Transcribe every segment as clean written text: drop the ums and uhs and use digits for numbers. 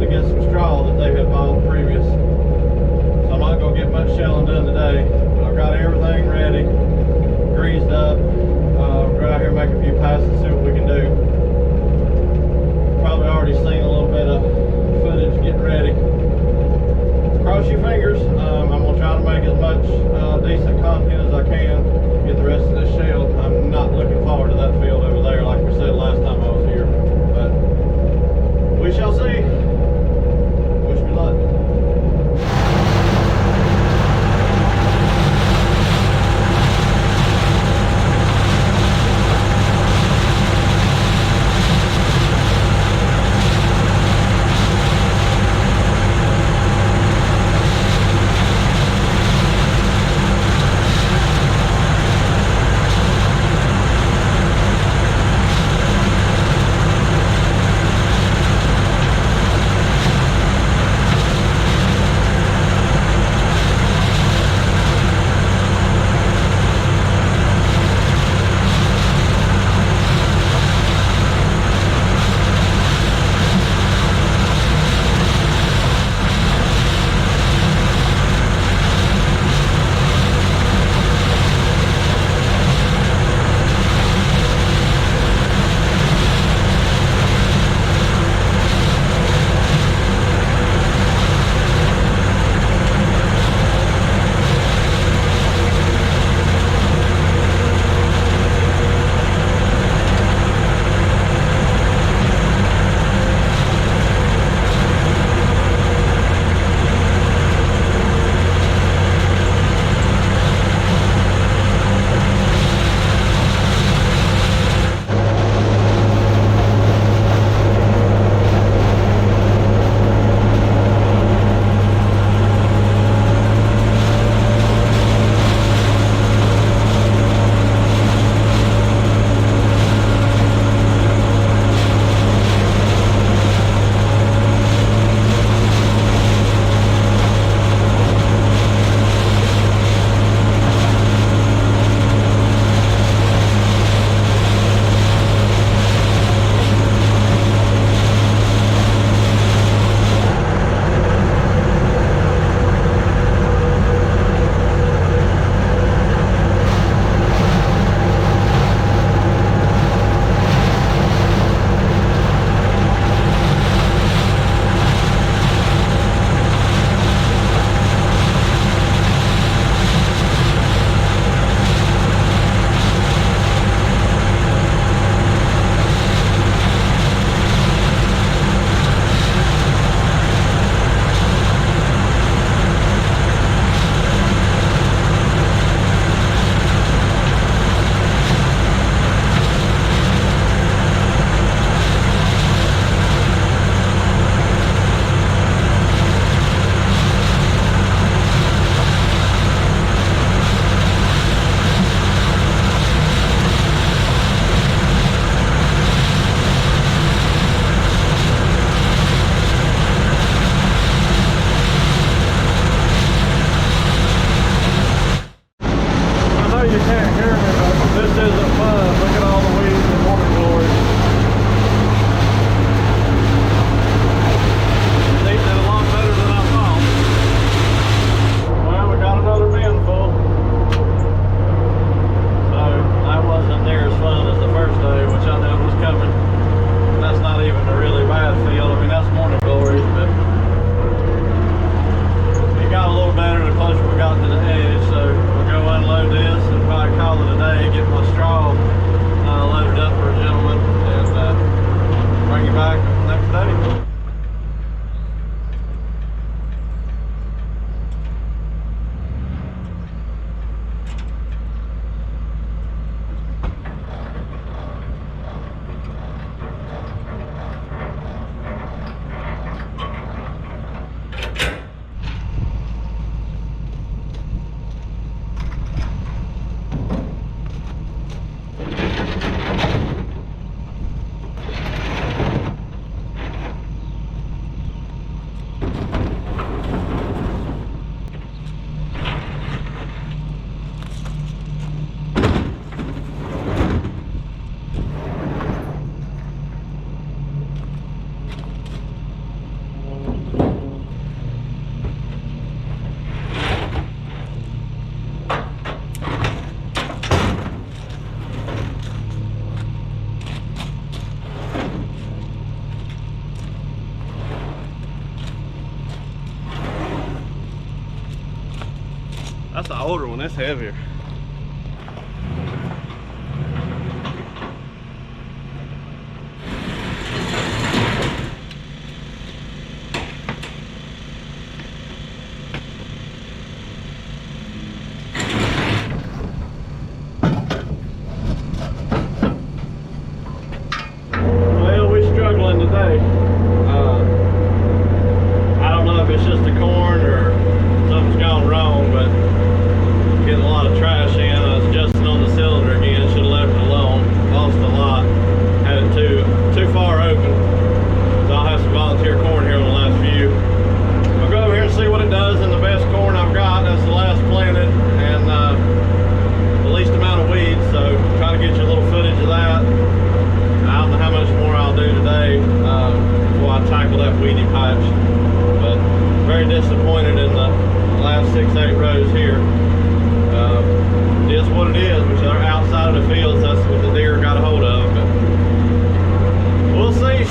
to get some straw that they had bought previous. So I'm not going to get much shelling done today. But I've got everything ready, greased up. We're out here make a few passes, see what we can do. Probably already seen a little bit of footage getting ready. Cross your fingers. I'm going to try to make as much decent content as I can. Get the rest of this shell. I'm not looking forward to that field over there like we said last time I was here. But we shall see. Wish me luck. older one, it's heavier. Well, we're struggling today. I don't know if it's just the corn or something's gone wrong, but getting a lot of trash in. I was adjusting on the cylinder again. Should have left it alone. Lost a lot. Had it too far open. So I'll have some volunteer corn here on the last few. I'll go over here and see what it does in the best corn I've got. That's the last planted and the least amount of weeds. So try to get you a little footage of that. I don't know how much more I'll do today before I tackle that weedy patch. But very disappointed in the last 6-8 rows here. It is what it is, which are outside of the fields. That's what the deer got a hold of. But we'll see.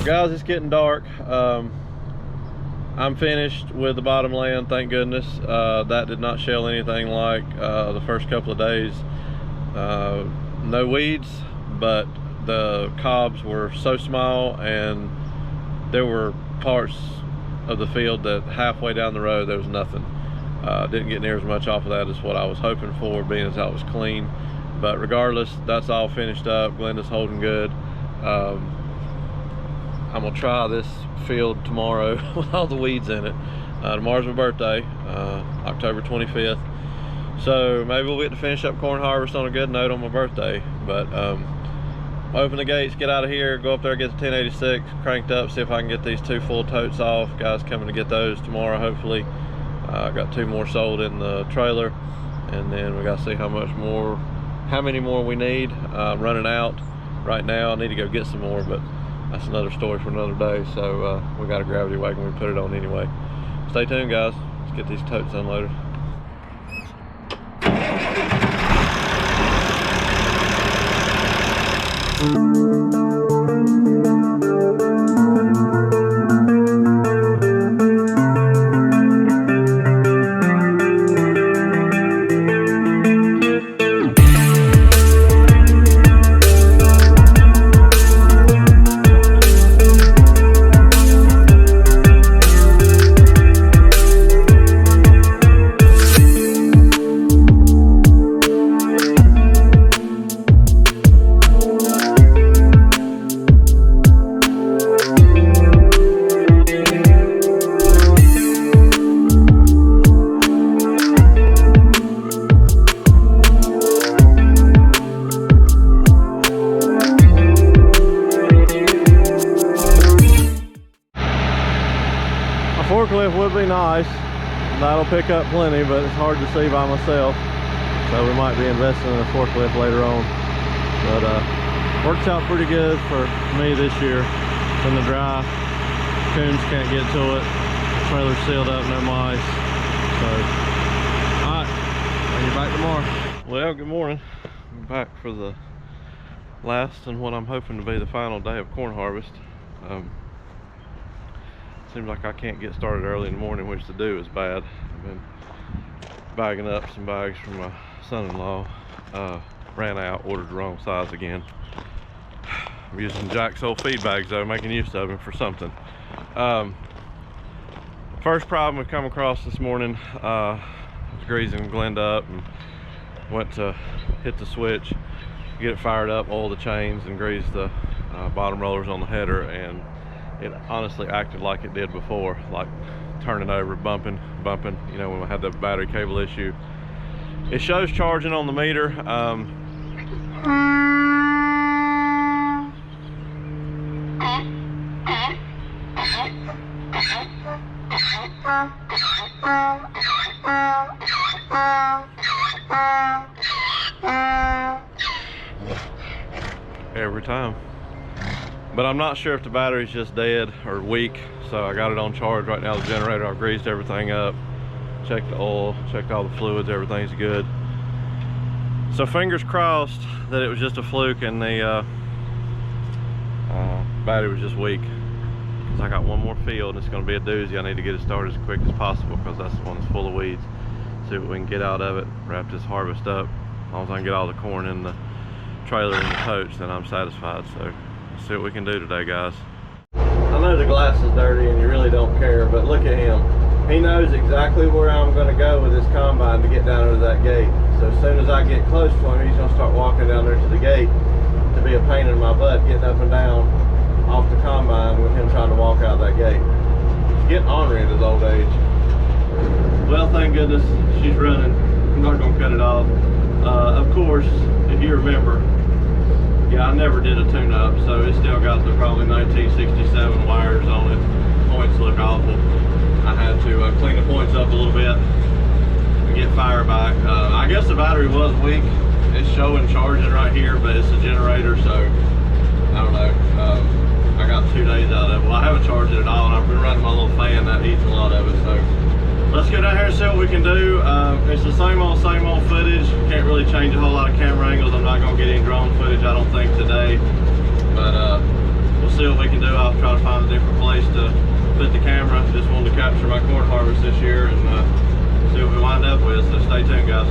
Guys, it's getting dark. I'm finished with the bottom land, thank goodness. That did not shell anything like the first couple of days. No weeds, but the cobs were so small, and there were parts of the field that halfway down the road there was nothing. Didn't get near as much off of that as what I was hoping for, being as I was clean. But regardless, that's all finished up. Glenda's holding good. I'm gonna try this field tomorrow with all the weeds in it. Tomorrow's my birthday, October 25th. So maybe we'll get to finish up corn harvest on a good note on my birthday. But open the gates, get out of here, go up there, get the 1086 cranked up, see if I can get these 2 full totes off. Guys coming to get those tomorrow, hopefully. I got 2 more sold in the trailer, and then we gotta see how many more we need. I'm running out right now. I need to go get some more, but that's another story for another day. So we got a gravity wagon, we put it on anyway. Stay tuned, guys. Let's get these totes unloaded. be nice. That'll pick up plenty, but it's hard to see by myself. So we might be investing in a forklift later on. But works out pretty good for me this year. It's in the dry. Coons can't get to it. The trailer's sealed up, no mice. So, alright, I'll get back tomorrow. Well, good morning. I'm back for the last and what I'm hoping to be the final day of corn harvest. Seems like I can't get started early in the morning, which to do is bad. I've been bagging up some bags from my son-in-law. Ran out, ordered the wrong size again. I'm using Jack's old feed bags though, making use of them for something. First problem we come across this morning, I was greasing Glenda up and went to hit the switch, get it fired up, oil the chains, and grease the bottom rollers on the header, and it honestly acted like it did before, like turning over, bumping, you know, when I had the battery cable issue. It shows charging on the meter. Every time. But I'm not sure if the battery's just dead or weak, so I got it on charge right now. The generator, I've greased everything up, checked the oil, checked all the fluids, everything's good. So fingers crossed that it was just a fluke and the battery was just weak. Because I got one more field and it's going to be a doozy. I need to get it started as quick as possible because that's the one that's full of weeds. See what we can get out of it, wrap this harvest up. As long as I can get all the corn in the trailer and the totes, then I'm satisfied. So let's see what we can do today, guys. I know the glass is dirty and you really don't care, but look at him. He knows exactly where I'm going to go with this combine to get down to that gate. So as soon as I get close to him, he's going to start walking down there to the gate to be a pain in my butt, getting up and down off the combine with him trying to walk out that gate. He's getting ornery at his old age. Well, thank goodness she's running. I'm not going to cut it off. Of course, if you remember, yeah, I never did a tune-up, so it's still got the probably 1967 wires on it. Points look awful. I had to clean the points up a little bit and get fire back. I guess the battery was weak. It's showing charging right here, but it's a generator, so I don't know. I got 2 days out of it. Well, I haven't charged it at all, and I've been running my little fan that heats a lot of it. So let's go down here and see what we can do. It's the same old footage. Can't really change a whole lot of camera angles. I'm not gonna get any drone footage, I don't think, today. But we'll see what we can do. I'll try to find a different place to put the camera. Just wanted to capture my corn harvest this year and see what we wind up with. So stay tuned, guys.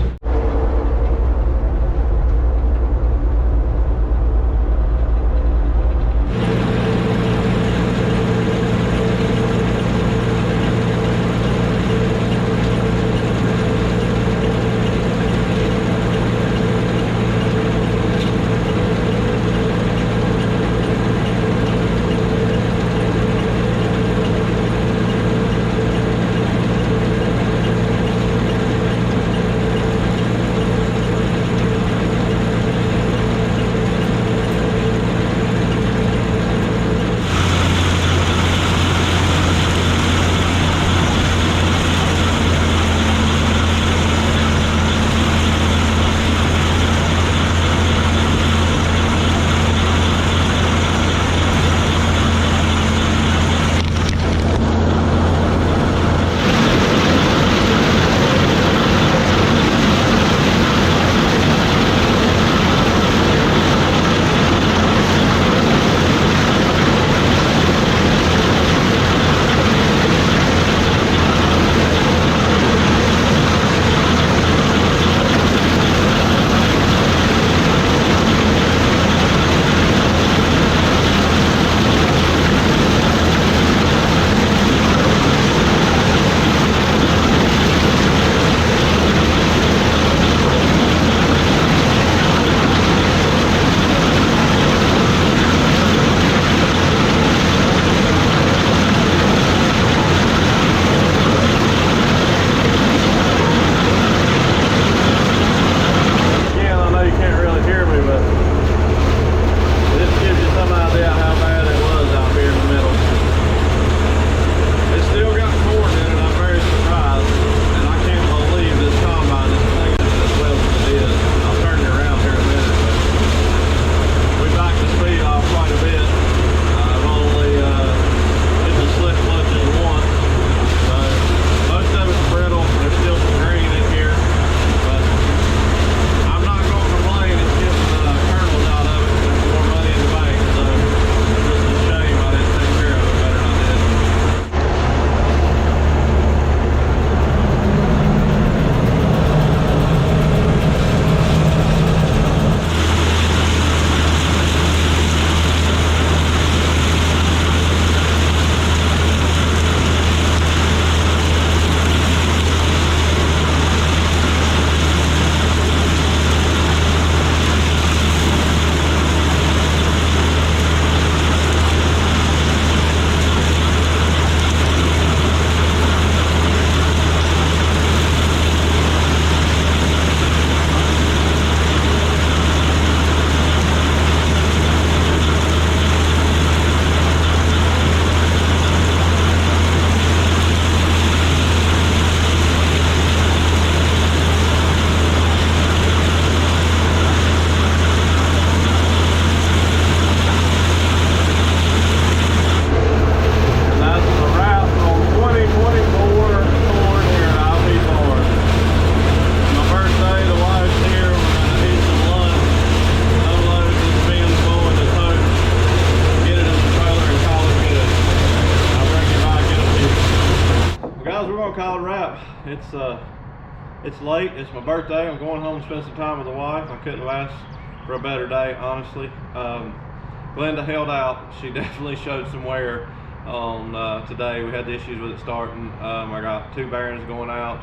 It's late. It's my birthday. I'm going home to spend some time with the wife. I couldn't have asked for a better day, honestly. Glenda held out. She definitely showed some wear on today. We had issues with it starting. I got 2 bearings going out.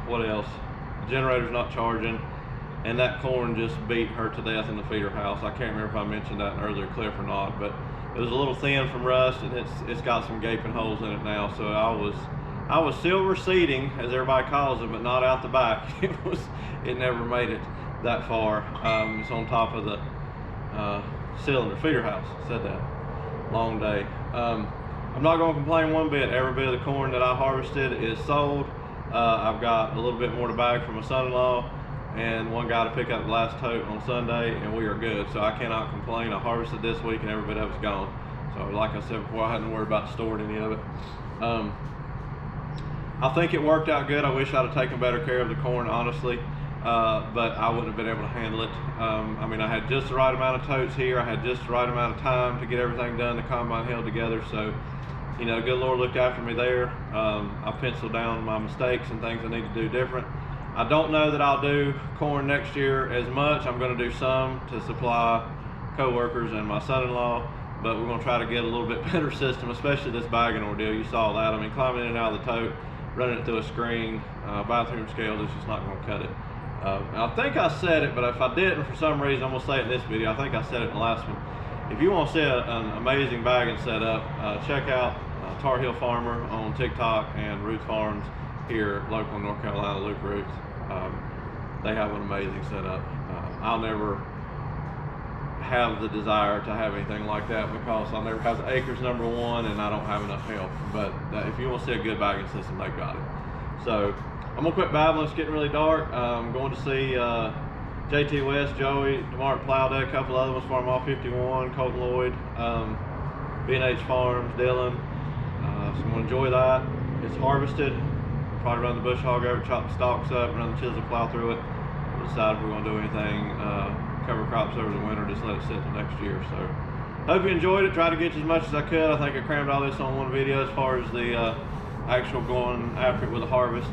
What else? The generator's not charging, and that corn just beat her to death in the feeder house. I can't remember if I mentioned that in an earlier clip or not, but it was a little thin from rust, and it's got some gaping holes in it now. So I was silver seeding, as everybody calls it, but not out the back. It never made it that far. It's on top of the cylinder feeder house. Said that. Long day. I'm not going to complain one bit. Every bit of the corn that I harvested is sold. I've got a little bit more to bag for my son-in-law and one guy to pick up the last tote on Sunday, and we are good. So I cannot complain. I harvested this week and every bit of it's gone. So like I said before, I hadn't worried about storing any of it. I think it worked out good. I wish I'd have taken better care of the corn, honestly, but I wouldn't have been able to handle it. I mean, I had just the right amount of totes here. I had just the right amount of time to get everything done. The combine held together, so you know, good Lord looked after me there. I penciled down my mistakes and things I need to do different. I don't know that I'll do corn next year as much. I'm going to do some to supply co-workers and my son-in-law, but we're going to try to get a little bit better system, especially this bagging ordeal. You saw that. I mean, climbing in and out of the tote, running it through a screen, bathroom scale, it's just not going to cut it. I think I said it, but if I didn't for some reason, I'm going to say it in this video. I think I said it in the last one. If you want to see an amazing bagging setup, check out Tar Heel Farmer on TikTok and Roots Farms here local in North Carolina, Luke Roots. They have an amazing setup. I'll never have the desire to have anything like that because I'll never have the acres, number one, and I don't have enough help. But if you want to see a good bagging system, they've got it. So I'm gonna quit babbling. It's getting really dark. I'm going to see JT West, Joey, DeMark Plowday, a couple other ones for them, all 51, Colton Lloyd, B&H Farms, Dylan. So I'm gonna enjoy that. It's harvested. Probably run the bush hog over, chop the stalks up, run the chisel plow through it. We'll decide if we're gonna do anything, cover crops over the winter, just let it sit till next year. So hope you enjoyed it. Try to get you as much as I could. I think I crammed all this on one video as far as the actual going after it with the harvest.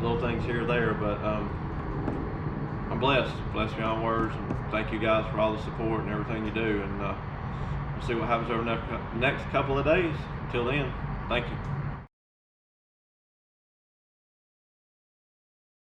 Little things here or there, but I'm blessed beyond words, and thank you guys for all the support and everything you do, and we'll see what happens over the next couple of days. Until then, thank you.